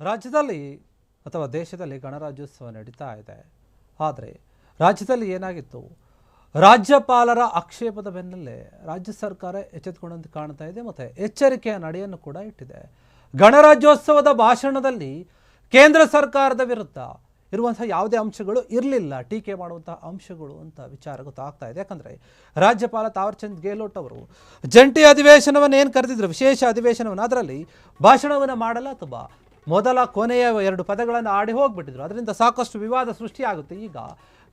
ರಾಜ್ಯದಲ್ಲಿ ಅಥವಾ ದೇಶದಲ್ಲಿ ಗಣರಾಜ್ಯೋತ್ಸವ ನಡೀತಾ ಇದೆ. ಆದರೆ ರಾಜ್ಯದಲ್ಲಿ ಏನಾಗಿತ್ತು, ರಾಜ್ಯಪಾಲರ ಆಕ್ಷೇಪದ ಬೆನ್ನಲ್ಲೇ ರಾಜ್ಯ ಸರ್ಕಾರ ಎಚ್ಚೆತ್ತುಕೊಂಡಂತೆ ಕಾಣ್ತಾ ಇದೆ ಮತ್ತು ಎಚ್ಚರಿಕೆಯ ನಡೆಯನ್ನು ಕೂಡ ಇಟ್ಟಿದೆ. ಗಣರಾಜ್ಯೋತ್ಸವದ ಭಾಷಣದಲ್ಲಿ ಕೇಂದ್ರ ಸರ್ಕಾರದ ವಿರುದ್ಧ ಇರುವಂತಹ ಯಾವುದೇ ಅಂಶಗಳು ಇರಲಿಲ್ಲ, ಟೀಕೆ ಮಾಡುವಂತಹ ಅಂಶಗಳು ಅಂತ ವಿಚಾರ ಗೊತ್ತಾಗ್ತಾ ಇದೆ. ಯಾಕಂದರೆ ರಾಜ್ಯಪಾಲ ತಾವರ್ಚಂದ್ ಗೆಹ್ಲೋಟ್ ಅವರು ಜಂಟಿ ಅಧಿವೇಶನವನ್ನು ಏನು ಕರೆದಿದ್ರು, ವಿಶೇಷ ಅಧಿವೇಶನವನ್ನು, ಅದರಲ್ಲಿ ಭಾಷಣವನ್ನು ಮಾಡಲ್ಲ ಅಥವಾ ಮೊದಲ ಕೊನೆಯ 2 ಪದಗಳನ್ನು ಆಡಿ ಹೋಗ್ಬಿಟ್ಟಿದ್ರು. ಅದರಿಂದ ಸಾಕಷ್ಟು ವಿವಾದ ಸೃಷ್ಟಿಯಾಗುತ್ತೆ. ಈಗ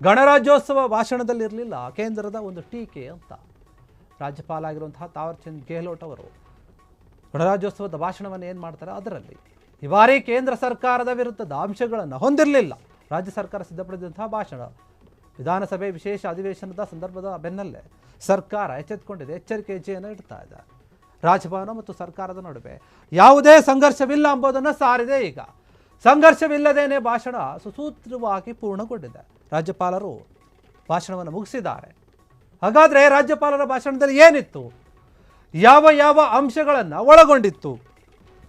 ಗಣರಾಜ್ಯೋತ್ಸವ ಭಾಷಣದಲ್ಲಿ ಇರಲಿಲ್ಲ ಕೇಂದ್ರದ ಒಂದು ಟೀಕೆ ಅಂತ. ರಾಜ್ಯಪಾಲ ಆಗಿರುವಂತಹ ತಾವರ್ಚಂದ್ ಗೆಹ್ಲೋಟ್ ಅವರು ಗಣರಾಜ್ಯೋತ್ಸವದ ಭಾಷಣವನ್ನು ಏನು ಮಾಡ್ತಾರೆ, ಅದರಲ್ಲಿ ಈ ಬಾರಿ ಕೇಂದ್ರ ಸರ್ಕಾರದ ವಿರುದ್ಧದ ಅಂಶಗಳನ್ನು ಹೊಂದಿರಲಿಲ್ಲ. ರಾಜ್ಯ ಸರ್ಕಾರ ಸಿದ್ಧಪಡಿಸಿದಂತಹ ಭಾಷಣ ವಿಧಾನಸಭೆ ವಿಶೇಷ ಅಧಿವೇಶನದ ಸಂದರ್ಭದ ಬೆನ್ನಲ್ಲೇ ಸರ್ಕಾರ ಎಚ್ಚೆತ್ತುಕೊಂಡಿದೆ, ಎಚ್ಚರಿಕೆ ಹೆಜ್ಜೆಯನ್ನು ಇಡ್ತಾ ಇದೆ. ರಾಜಭವನ ಮತ್ತು ಸರ್ಕಾರದ ನಡುವೆ ಯಾವುದೇ ಸಂಘರ್ಷವಿಲ್ಲ ಎಂಬುದನ್ನು ಸಾರಿದೆ. ಈಗ ಸಂಘರ್ಷವಿಲ್ಲದೇನೆ ಭಾಷಣ ಸುಸೂತ್ರವಾಗಿ ಪೂರ್ಣಗೊಂಡಿದೆ. ರಾಜ್ಯಪಾಲರು ಭಾಷಣವನ್ನು ಮುಗಿಸಿದ್ದಾರೆ. ಹಾಗಾದರೆ ರಾಜ್ಯಪಾಲರ ಭಾಷಣದಲ್ಲಿ ಏನಿತ್ತು, ಯಾವ ಯಾವ ಅಂಶಗಳನ್ನು ಒಳಗೊಂಡಿತ್ತು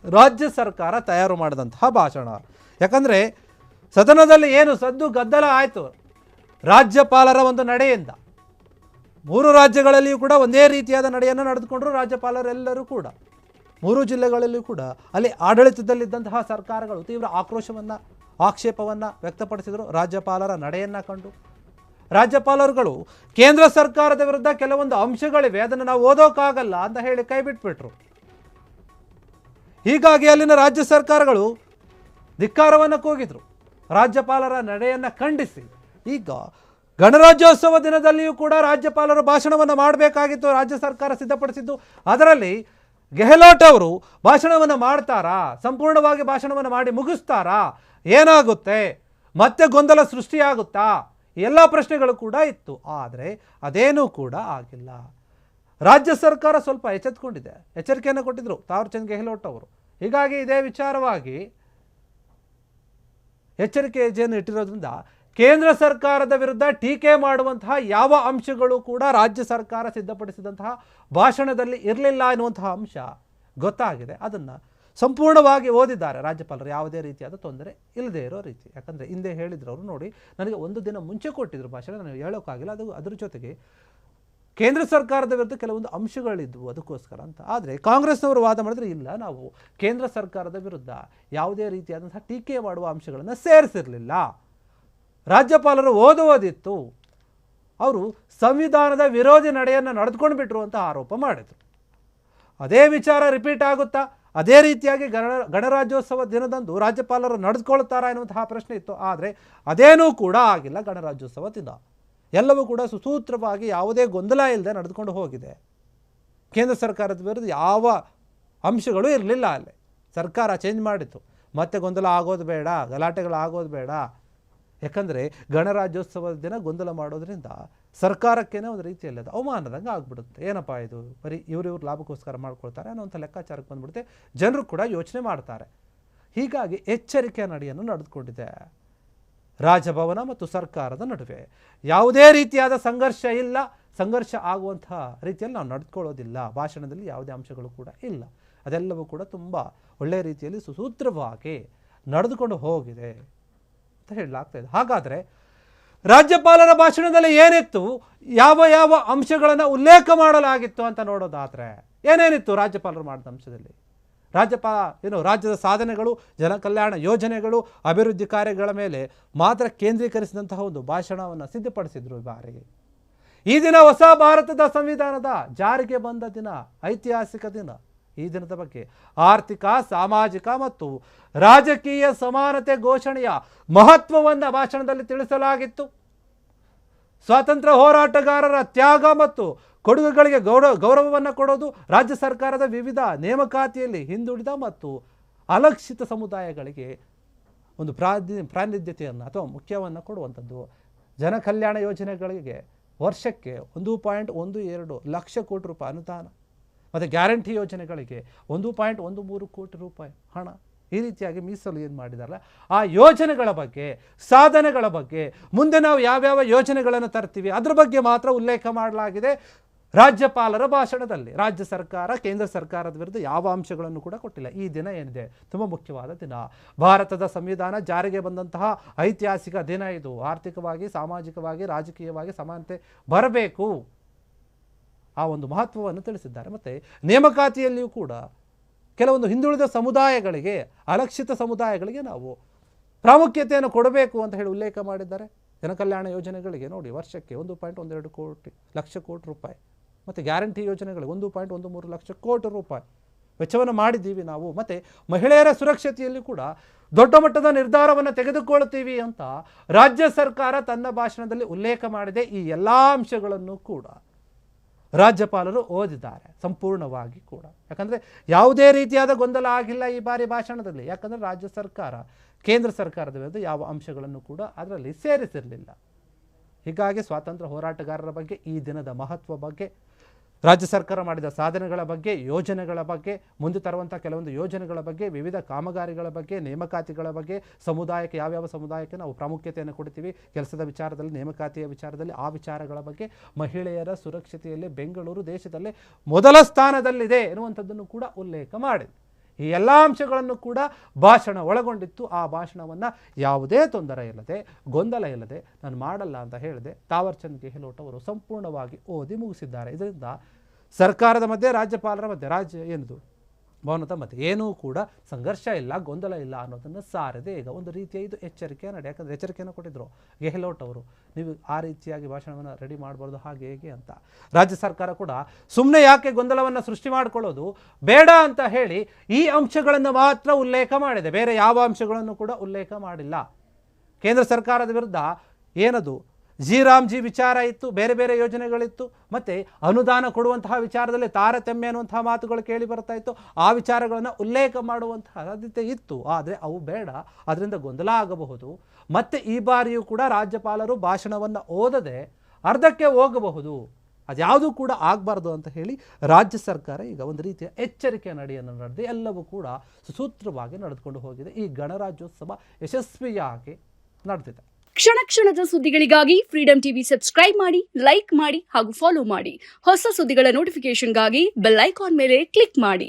ರಾಜ್ಯ ಸರ್ಕಾರ ತಯಾರು ಮಾಡಿದಂತಹ ಭಾಷಣ? ಯಾಕಂದರೆ ಸದನದಲ್ಲಿ ಏನು ಸದ್ದು ಗದ್ದಲ ಆಯಿತು ರಾಜ್ಯಪಾಲರ ಒಂದು ನಡೆಯಿಂದ. 3 ರಾಜ್ಯಗಳಲ್ಲಿಯೂ ಕೂಡ ಒಂದೇ ರೀತಿಯಾದ ನಡೆಯನ್ನು ನಡೆದುಕೊಂಡರು ರಾಜ್ಯಪಾಲರೆಲ್ಲರೂ ಕೂಡ. 3 ಜಿಲ್ಲೆಗಳಲ್ಲಿಯೂ ಕೂಡ ಅಲ್ಲಿ ಆಡಳಿತದಲ್ಲಿದ್ದಂತಹ ಸರ್ಕಾರಗಳು ತೀವ್ರ ಆಕ್ರೋಶವನ್ನು, ಆಕ್ಷೇಪವನ್ನು ವ್ಯಕ್ತಪಡಿಸಿದರು ರಾಜ್ಯಪಾಲರ ನಡೆಯನ್ನು ಕಂಡು. ರಾಜ್ಯಪಾಲರುಗಳು ಕೇಂದ್ರ ಸರ್ಕಾರದ ವಿರುದ್ಧ ಕೆಲವೊಂದು ಅಂಶಗಳಿವೆ, ಅದನ್ನು ನಾವು ಓದೋಕ್ಕಾಗಲ್ಲ ಅಂತ ಹೇಳಿ ಕೈ ಬಿಟ್ಬಿಟ್ರು. ಹೀಗಾಗಿ ಅಲ್ಲಿನ ರಾಜ್ಯ ಸರ್ಕಾರಗಳು ಧಿಕ್ಕಾರವನ್ನು ಕೂಗಿದ್ರು ರಾಜ್ಯಪಾಲರ ನಡೆಯನ್ನು ಖಂಡಿಸಿ. ಈಗ ಗಣರಾಜ್ಯೋತ್ಸವ ದಿನದಲ್ಲಿಯೂ ಕೂಡ ರಾಜ್ಯಪಾಲರು ಭಾಷಣವನ್ನು ಮಾಡಬೇಕಾಗಿತ್ತು, ರಾಜ್ಯ ಸರ್ಕಾರ ಸಿದ್ಧಪಡಿಸಿದ್ದು. ಅದರಲ್ಲಿ ಗೆಹ್ಲೋಟ್ ಅವರು ಭಾಷಣವನ್ನು ಮಾಡ್ತಾರಾ, ಸಂಪೂರ್ಣವಾಗಿ ಭಾಷಣವನ್ನು ಮಾಡಿ ಮುಗಿಸ್ತಾರಾ, ಏನಾಗುತ್ತೆ, ಮತ್ತೆ ಗೊಂದಲ ಸೃಷ್ಟಿಯಾಗುತ್ತಾ, ಎಲ್ಲ ಪ್ರಶ್ನೆಗಳು ಕೂಡ ಇತ್ತು. ಆದರೆ ಅದೇನೂ ಕೂಡ ಆಗಿಲ್ಲ. ರಾಜ್ಯ ಸರ್ಕಾರ ಸ್ವಲ್ಪ ಎಚ್ಚೆತ್ತುಕೊಂಡಿದೆ, ಎಚ್ಚರಿಕೆಯನ್ನು ಕೊಟ್ಟಿದ್ದರು ತಾವರ್ಚಂದ್ ಗೆಹ್ಲೋಟ್ ಅವರು. ಹೀಗಾಗಿ ಇದೇ ವಿಚಾರವಾಗಿ ಎಚ್ಚರಿಕೆ ಹೆಜ್ಜೆಯನ್ನು ಇಟ್ಟಿರೋದ್ರಿಂದ ಕೇಂದ್ರ ಸರ್ಕಾರದ ವಿರುದ್ಧ ಟೀಕೆ ಮಾಡುವಂತಹ ಯಾವ ಅಂಶಗಳು ಕೂಡ ರಾಜ್ಯ ಸರ್ಕಾರ ಸಿದ್ಧಪಡಿಸಿದಂತಹ ಭಾಷಣದಲ್ಲಿ ಇರಲಿಲ್ಲ ಎನ್ನುವಂತಹ ಅಂಶ ಗೊತ್ತಾಗಿದೆ. ಅದನ್ನು ಸಂಪೂರ್ಣವಾಗಿ ಓದಿದ್ದಾರೆ ರಾಜ್ಯಪಾಲರು, ಯಾವುದೇ ರೀತಿಯಾದ ತೊಂದರೆ ಇಲ್ಲದೇ ಇರೋ ರೀತಿ. ಯಾಕಂದರೆ ಹಿಂದೆ ಹೇಳಿದ್ರು ಅವರು, ನೋಡಿ ನನಗೆ 1 ದಿನ ಮುಂಚೆ ಕೊಟ್ಟಿದ್ರು ಭಾಷಣ, ನನಗೆ ಹೇಳೋಕ್ಕಾಗಿಲ್ಲ, ಅದ್ರ ಜೊತೆಗೆ ಕೇಂದ್ರ ಸರ್ಕಾರದ ವಿರುದ್ಧ ಕೆಲವೊಂದು ಅಂಶಗಳಿದ್ವು ಅದಕ್ಕೋಸ್ಕರ ಅಂತ. ಆದರೆ ಕಾಂಗ್ರೆಸ್ನವರು ವಾದ ಮಾಡಿದ್ರೆ ಇಲ್ಲ, ನಾವು ಕೇಂದ್ರ ಸರ್ಕಾರದ ವಿರುದ್ಧ ಯಾವುದೇ ರೀತಿಯಾದಂತಹ ಟೀಕೆ ಮಾಡುವ ಅಂಶಗಳನ್ನು ಸೇರಿಸಿರಲಿಲ್ಲ. ರಾಜ್ಯಪಾಲರು ಓದುವುದಿತ್ತು, ಅವರು ಸಂವಿಧಾನದ ವಿರೋಧಿ ನಡೆಯನ್ನು ನಡೆದುಕೊಂಡು ಬಿಟ್ರು ಅಂತ ಆರೋಪ ಮಾಡಿದರು. ಅದೇ ವಿಚಾರ ರಿಪೀಟ್ ಆಗುತ್ತಾ, ಅದೇ ರೀತಿಯಾಗಿ ಗಣರಾಜ್ಯೋತ್ಸವ ದಿನದಂದು ರಾಜ್ಯಪಾಲರು ನಡೆದುಕೊಳ್ತಾರಾ ಎನ್ನುವಂತಹ ಪ್ರಶ್ನೆ ಇತ್ತು. ಆದರೆ ಅದೇನೂ ಕೂಡ ಆಗಿಲ್ಲ. ಗಣರಾಜ್ಯೋತ್ಸವ ದಿನ ಎಲ್ಲವೂ ಕೂಡ ಸುಸೂತ್ರವಾಗಿ ಯಾವುದೇ ಗೊಂದಲ ಇಲ್ಲದೆ ನಡೆದುಕೊಂಡು ಹೋಗಿದೆ. ಕೇಂದ್ರ ಸರ್ಕಾರದ ವಿರುದ್ಧ ಯಾವ ಅಂಶಗಳು ಇರಲಿಲ್ಲ. ಅಲ್ಲಿ ಸರ್ಕಾರ ಚೇಂಜ್ ಮಾಡಿತ್ತು, ಮತ್ತೆ ಗೊಂದಲ ಆಗೋದು ಬೇಡ, ಗಲಾಟೆಗಳಾಗೋದು ಬೇಡ. ಯಾಕಂದರೆ ಗಣರಾಜ್ಯೋತ್ಸವದ ದಿನ ಗೊಂದಲ ಮಾಡೋದ್ರಿಂದ ಸರ್ಕಾರಕ್ಕೇನೆ ಒಂದು ರೀತಿಯಲ್ಲಿ ಅದು ಅವಮಾನದಂಗೆ ಆಗ್ಬಿಡುತ್ತೆ. ಏನಪ್ಪ ಇದು, ಬರೀ ಇವರು ಲಾಭಕ್ಕೋಸ್ಕರ ಮಾಡ್ಕೊಳ್ತಾರೆ ಅನ್ನೋಂಥ ಲೆಕ್ಕಾಚಾರಕ್ಕೆ ಬಂದುಬಿಡುತ್ತೆ. ಜನರು ಕೂಡ ಯೋಚನೆ ಮಾಡ್ತಾರೆ. ಹೀಗಾಗಿ ಎಚ್ಚರಿಕೆಯ ನಡೆಯನ್ನು ನಡೆದುಕೊಂಡಿದೆ. ರಾಜಭವನ ಮತ್ತು ಸರ್ಕಾರದ ನಡುವೆ ಯಾವುದೇ ರೀತಿಯಾದ ಸಂಘರ್ಷ ಇಲ್ಲ, ಸಂಘರ್ಷ ಆಗುವಂಥ ರೀತಿಯಲ್ಲಿ ನಾವು ನಡೆದುಕೊಳ್ಳೋದಿಲ್ಲ. ಭಾಷಣದಲ್ಲಿ ಯಾವುದೇ ಅಂಶಗಳು ಕೂಡ ಇಲ್ಲ. ಅದೆಲ್ಲವೂ ಕೂಡ ತುಂಬ ಒಳ್ಳೆಯ ರೀತಿಯಲ್ಲಿ ಸುಸೂತ್ರವಾಗಿ ನಡೆದುಕೊಂಡು ಹೋಗಿದೆ ಅಂತ ಹೇಳಲಾಗ್ತಾ ಇದೆ. ಹಾಗಾದರೆ ರಾಜ್ಯಪಾಲರ ಭಾಷಣದಲ್ಲಿ ಏನಿತ್ತು, ಯಾವ ಯಾವ ಅಂಶಗಳನ್ನು ಉಲ್ಲೇಖ ಮಾಡಲಾಗಿತ್ತು ಅಂತ ನೋಡೋದಾದರೆ ಏನೇನಿತ್ತು ರಾಜ್ಯಪಾಲರು ಮಾಡಿದ ಅಂಶದಲ್ಲಿ? ರಾಜ್ಯದ ಸಾಧನೆಗಳು, ಜನಕಲ್ಯಾಣ ಯೋಜನೆಗಳು, ಅಭಿವೃದ್ಧಿ ಕಾರ್ಯಗಳ ಮೇಲೆ ಮಾತ್ರ ಕೇಂದ್ರೀಕರಿಸಿದಂತಹ ಒಂದು ಭಾಷಣವನ್ನು ಸಿದ್ಧಪಡಿಸಿದ್ರು. ಈ ಬಾರಿ ಈ ದಿನ ಹೊಸ ಭಾರತದ ಸಂವಿಧಾನದ ಜಾರಿಗೆ ಬಂದ ದಿನ, ಐತಿಹಾಸಿಕ ದಿನ. ಈ ದಿನದ ಬಗ್ಗೆ ಆರ್ಥಿಕ, ಸಾಮಾಜಿಕ ಮತ್ತು ರಾಜಕೀಯ ಸಮಾನತೆ ಘೋಷಣೆಯ ಮಹತ್ವವನ್ನು ಭಾಷಣದಲ್ಲಿ ತಿಳಿಸಲಾಗಿತ್ತು. ಸ್ವಾತಂತ್ರ್ಯ ಹೋರಾಟಗಾರರ ತ್ಯಾಗ ಮತ್ತು ಕೊಡುಗೆಗಳಿಗೆ ಗೌರವವನ್ನು ಕೊಡೋದು, ರಾಜ್ಯ ಸರ್ಕಾರದ ವಿವಿಧ ನೇಮಕಾತಿಯಲ್ಲಿ ಹಿಂದುಳಿದ ಮತ್ತು ಅಲಕ್ಷಿತ ಸಮುದಾಯಗಳಿಗೆ ಒಂದು ಪ್ರಾತಿನಿಧ್ಯತೆಯನ್ನು ಅಥವಾ ಮುಖ್ಯವನ್ನು ಕೊಡುವಂಥದ್ದು, ಜನಕಲ್ಯಾಣ ಯೋಜನೆಗಳಿಗೆ ವರ್ಷಕ್ಕೆ 1.12 ಲಕ್ಷ ಕೋಟಿ ರೂಪಾಯಿ ಅನುದಾನ, ಮತ್ತು ಗ್ಯಾರಂಟಿ ಯೋಜನೆಗಳಿಗೆ 1.13 ಕೋಟಿ ರೂಪಾಯಿ ಹಣ, ಈ ರೀತಿಯಾಗಿ ಮೀಸಲು ಏನು ಮಾಡಿದಾರಲ್ಲ ಆ ಯೋಜನೆಗಳ ಬಗ್ಗೆ, ಸಾಧನೆಗಳ ಬಗ್ಗೆ, ಮುಂದೆ ನಾವು ಯಾವ್ಯಾವ ಯೋಜನೆಗಳನ್ನು ತರ್ತೀವಿ ಅದ್ರ ಬಗ್ಗೆ ಮಾತ್ರ ಉಲ್ಲೇಖ ಮಾಡಲಾಗಿದೆ ರಾಜ್ಯಪಾಲರ ಭಾಷಣದಲ್ಲಿ ರಾಜ್ಯ ಸರ್ಕಾರ ಕೇಂದ್ರ ಸರ್ಕಾರದ ವಿರುದ್ಧ ಯಾವ ಅಂಶಗಳನ್ನು ಕೂಡ ಕೊಟ್ಟಿಲ್ಲ. ಈ ದಿನ ಏನಿದೆ ತುಂಬ ಮುಖ್ಯವಾದ ದಿನ. ಭಾರತದ ಸಂವಿಧಾನ ಜಾರಿಗೆ ಬಂದಂತಹ ಐತಿಹಾಸಿಕ ದಿನ ಇದು. ಆರ್ಥಿಕವಾಗಿ, ಸಾಮಾಜಿಕವಾಗಿ, ರಾಜಕೀಯವಾಗಿ ಸಮಾನತೆ ಬರಬೇಕು, ಆ ಒಂದು ಮಹತ್ವವನ್ನು ತಿಳಿಸಿದ್ದಾರೆ. ಮತ್ತು ನೇಮಕಾತಿಯಲ್ಲಿಯೂ ಕೂಡ ಕೆಲವೊಂದು ಹಿಂದುಳಿದ ಸಮುದಾಯಗಳಿಗೆ, ಅಲಕ್ಷಿತ ಸಮುದಾಯಗಳಿಗೆ ನಾವು ಪ್ರಾಮುಖ್ಯತೆಯನ್ನು ಕೊಡಬೇಕು ಅಂತ ಹೇಳಿ ಉಲ್ಲೇಖ ಮಾಡಿದ್ದಾರೆ. ಜನಕಲ್ಯಾಣ ಯೋಜನೆಗಳಿಗೆ ನೋಡಿ ವರ್ಷಕ್ಕೆ 1.12 ಲಕ್ಷ ಕೋಟಿ ರೂಪಾಯಿ, ಮತ್ತು ಗ್ಯಾರಂಟಿ ಯೋಜನೆಗಳಿಗೆ 1.13 ಲಕ್ಷ ಕೋಟಿ ರೂಪಾಯಿ ವೆಚ್ಚವನ್ನು ಮಾಡಿದ್ದೀವಿ ನಾವು. ಮತ್ತು ಮಹಿಳೆಯರ ಸುರಕ್ಷತೆಯಲ್ಲಿ ಕೂಡ ದೊಡ್ಡ ಮಟ್ಟದ ನಿರ್ಧಾರವನ್ನು ತೆಗೆದುಕೊಳ್ತೀವಿ ಅಂತ ರಾಜ್ಯ ಸರ್ಕಾರ ತನ್ನ ಭಾಷಣದಲ್ಲಿ ಉಲ್ಲೇಖ ಮಾಡಿದೆ. ಈ ಎಲ್ಲ ಅಂಶಗಳನ್ನು ಕೂಡ ರಾಜ್ಯಪಾಲರು ಓದಿದ್ದಾರೆ ಸಂಪೂರ್ಣವಾಗಿ ಕೂಡ. ಯಾಕಂದರೆ ಯಾವುದೇ ರೀತಿಯಾದ ಗೊಂದಲ ಆಗಿಲ್ಲ ಈ ಬಾರಿ ಭಾಷಣದಲ್ಲಿ. ಯಾಕಂದರೆ ರಾಜ್ಯ ಸರ್ಕಾರ ಕೇಂದ್ರ ಸರ್ಕಾರದ ವಿರುದ್ಧ ಯಾವ ಅಂಶಗಳನ್ನು ಕೂಡ ಅದರಲ್ಲಿ ಸೇರಿಸಿರಲಿಲ್ಲ. ಹೀಗಾಗಿ ಸ್ವಾತಂತ್ರ್ಯ ಹೋರಾಟಗಾರರ ಬಗ್ಗೆ, ಈ ದಿನದ ಮಹತ್ವ ಬಗ್ಗೆ, ರಾಜ್ಯ ಸರ್ಕಾರ ಮಾಡಿದ ಸಾಧನೆಗಳ ಬಗ್ಗೆ, ಯೋಜನೆಗಳ ಬಗ್ಗೆ, ಮುಂದೆ ತರುವಂಥ ಕೆಲವೊಂದು ಯೋಜನೆಗಳ ಬಗ್ಗೆ, ವಿವಿಧ ಕಾಮಗಾರಿಗಳ ಬಗ್ಗೆ, ನೇಮಕಾತಿಗಳ ಬಗ್ಗೆ, ಸಮುದಾಯಕ್ಕೆ ಯಾವ್ಯಾವ ಸಮುದಾಯಕ್ಕೆ ನಾವು ಪ್ರಾಮುಖ್ಯತೆಯನ್ನು ಕೊಡ್ತೀವಿ, ಕೆಲಸದ ವಿಚಾರದಲ್ಲಿ, ನೇಮಕಾತಿಯ ವಿಚಾರದಲ್ಲಿ, ಆ ವಿಚಾರಗಳ ಬಗ್ಗೆ, ಮಹಿಳೆಯರ ಸುರಕ್ಷತೆಯಲ್ಲಿ ಬೆಂಗಳೂರು ದೇಶದಲ್ಲೇ ಮೊದಲ ಸ್ಥಾನದಲ್ಲಿದೆ ಎನ್ನುವಂಥದ್ದನ್ನು ಕೂಡ ಉಲ್ಲೇಖ ಮಾಡಿದೆ. ಈ ಎಲ್ಲ ಅಂಶಗಳನ್ನು ಕೂಡ ಭಾಷಣ ಒಳಗೊಂಡಿತ್ತು. ಆ ಭಾಷಣವನ್ನು ಯಾವುದೇ ತೊಂದರೆ ಇಲ್ಲದೆ, ಗೊಂದಲ ಇಲ್ಲದೆ ನಾನು ಮಾಡಲ್ಲ ಅಂತ ಹೇಳಿದೆ ತಾವರ್ ಚಂದ್ ಗೆಹ್ಲೋಟ್ ಅವರು ಸಂಪೂರ್ಣವಾಗಿ ಓದಿ ಮುಗಿಸಿದ್ದಾರೆ. ಇದರಿಂದ ಸರ್ಕಾರದ ಮಧ್ಯೆ, ರಾಜ್ಯಪಾಲರ ಮಧ್ಯೆ ಏನದು ಭವನದ ಮಧ್ಯೆ ಏನೂ ಕೂಡ ಸಂಘರ್ಷ ಇಲ್ಲ, ಗೊಂದಲ ಇಲ್ಲ ಅನ್ನೋದನ್ನು ಸಾರದೆ ಈಗ ಒಂದು ರೀತಿಯ ಇದು ಎಚ್ಚರಿಕೆಯ ನಡೆ. ಯಾಕಂದರೆ ಎಚ್ಚರಿಕೆಯನ್ನು ಕೊಟ್ಟಿದ್ದರು ಗೆಹ್ಲೋಟ್ ಅವರು, ನೀವು ಆ ರೀತಿಯಾಗಿ ಭಾಷಣವನ್ನು ರೆಡಿ ಮಾಡಬಾರ್ದು ಹಾಗೆ ಹೇಗೆ ಅಂತ. ರಾಜ್ಯ ಸರ್ಕಾರ ಕೂಡ ಸುಮ್ಮನೆ ಯಾಕೆ ಗೊಂದಲವನ್ನು ಸೃಷ್ಟಿ ಮಾಡಿಕೊಳ್ಳೋದು ಬೇಡ ಅಂತ ಹೇಳಿ ಈ ಅಂಶಗಳನ್ನು ಮಾತ್ರ ಉಲ್ಲೇಖ ಮಾಡಿದೆ, ಬೇರೆ ಯಾವ ಅಂಶಗಳನ್ನು ಕೂಡ ಉಲ್ಲೇಖ ಮಾಡಿಲ್ಲ. ಕೇಂದ್ರ ಸರ್ಕಾರದ ವಿರುದ್ಧ ಏನದು ಜಿ ವಿಚಾರ ಇತ್ತು, ಬೇರೆ ಬೇರೆ ಯೋಜನೆಗಳಿತ್ತು, ಮತ್ತು ಅನುದಾನ ಕೊಡುವಂತಹ ವಿಚಾರದಲ್ಲಿ ತಾರತಮ್ಯ ಅನ್ನುವಂತಹ ಮಾತುಗಳು ಕೇಳಿ ಬರ್ತಾ ಇತ್ತು. ಆ ವಿಚಾರಗಳನ್ನು ಉಲ್ಲೇಖ ಮಾಡುವಂತಹ ಸಾಧ್ಯತೆ ಇತ್ತು. ಆದರೆ ಅವು ಬೇಡ, ಅದರಿಂದ ಗೊಂದಲ ಆಗಬಹುದು. ಮತ್ತು ಈ ಬಾರಿಯೂ ಕೂಡ ರಾಜ್ಯಪಾಲರು ಭಾಷಣವನ್ನು ಓದದೆ ಅರ್ಧಕ್ಕೆ ಹೋಗಬಹುದು, ಅದ್ಯಾವುದೂ ಕೂಡ ಆಗಬಾರ್ದು ಅಂತ ಹೇಳಿ ರಾಜ್ಯ ಸರ್ಕಾರ ಈಗ ಒಂದು ರೀತಿಯ ಎಚ್ಚರಿಕೆಯ ನಡೆಯನ್ನು ನಡೆದು ಎಲ್ಲವೂ ಕೂಡ ಸುಸೂತ್ರವಾಗಿ ನಡೆದುಕೊಂಡು ಹೋಗಿದೆ. ಈ ಗಣರಾಜ್ಯೋತ್ಸವ ಯಶಸ್ವಿಯಾಗಿ ನಡೆದಿದೆ. ಕ್ಷಣ ಕ್ಷಣದ ಸುದ್ದಿಗಳಿಗಾಗಿ ಫ್ರೀಡಂ ಟಿವಿ ಸಬ್ಸ್ಕ್ರೈಬ್ ಮಾಡಿ, ಲೈಕ್ ಮಾಡಿ ಹಾಗೂ ಫಾಲೋ ಮಾಡಿ. ಹೊಸ ಸುದ್ದಿಗಳ ನೋಟಿಫಿಕೇಶನ್ಗಾಗಿ ಬೆಲ್ ಐಕಾನ್ ಮೇಲೆ ಕ್ಲಿಕ್ ಮಾಡಿ.